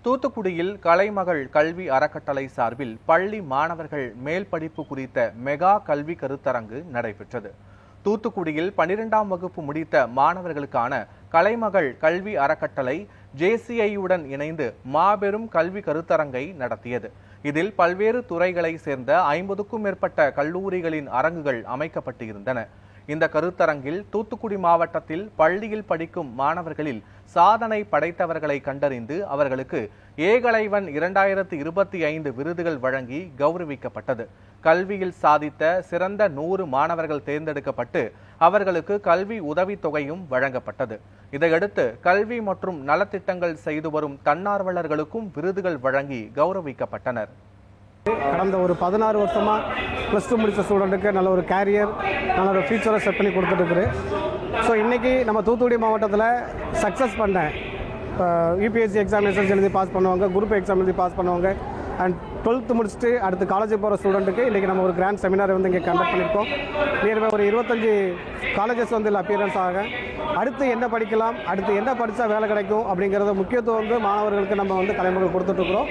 தூத்துக்குடியில் கலைமகள் கல்வி அறக்கட்டளை சார்பில் பள்ளி மாணவர்கள் மேல் படிப்பு குறித்த மெகா கல்வி கருத்தரங்கு நடைபெற்றது. தூத்துக்குடியில் 12ஆம் வகுப்பு முடித்த மாணவர்களுக்கான கலைமகள் கல்வி அறக்கட்டளை JCIயுடன் இணைந்து மாபெரும் கல்வி கருத்தரங்கை நடத்தியது. இதில் பல்வேறு துறைகளை சேர்ந்த 50க்கும் மேற்பட்ட கல்லூரிகளின் அரங்குகள் அமைக்கப்பட்டு இருந்தன. இந்த கருத்தரங்கில் தூத்துக்குடி மாவட்டத்தில் பள்ளியில் படிக்கும் மாணவர்களில் சாதனை படைத்தவர்களை கண்டறிந்து அவர்களுக்கு ஏகலைவன் 2025 விருதுகள் வழங்கி கௌரவிக்கப்பட்டது. கல்வியில் சாதித்த சிறந்த 100 மாணவர்கள் தேர்ந்தெடுக்கப்பட்டு அவர்களுக்கு கல்வி உதவித்தொகையும் வழங்கப்பட்டது. இதையடுத்து கல்வி மற்றும் நலத்திட்டங்கள் செய்து வரும் தன்னார்வலர்களுக்கும் விருதுகள் வழங்கி கௌரவிக்கப்பட்டனர். கடந்த ஒரு 16 வருஷமாக +2 முடித்த ஸ்டூடெண்ட்டுக்கு நல்ல ஒரு கேரியர், நல்ல ஒரு ஃபியூச்சரை செட் பண்ணி கொடுத்துட்டுருக்குது. ஸோ இன்றைக்கி நம்ம தூத்துக்குடி மாவட்டத்தில் சக்ஸஸ் பண்ண UPSC எக்ஸாமினேஷன்ஸ் எழுதி பாஸ் பண்ணுவாங்க, குரூப் எக்ஸாம் எழுதி பாஸ் பண்ணுவாங்க அண்ட் 12th முடிச்சுட்டு அடுத்து காலேஜ் போகிற ஸ்டூடெண்ட்டுக்கு இன்றைக்கி நம்ம ஒரு கிராண்ட் செமினார் வந்து இங்கே கண்டக்ட் பண்ணியிருக்கோம். நியர்பை ஒரு 25 காலேஜஸ் வந்து இதில் அப்பியரன்ஸ் ஆக அடுத்து என்ன படிக்கலாம், அடுத்து என்ன படித்தா வேலை கிடைக்கும் அப்படிங்கிறத முக்கியத்துவம் வந்து மாணவர்களுக்கு நம்ம வந்து கலைமகள் கொடுத்துட்ருக்குறோம்.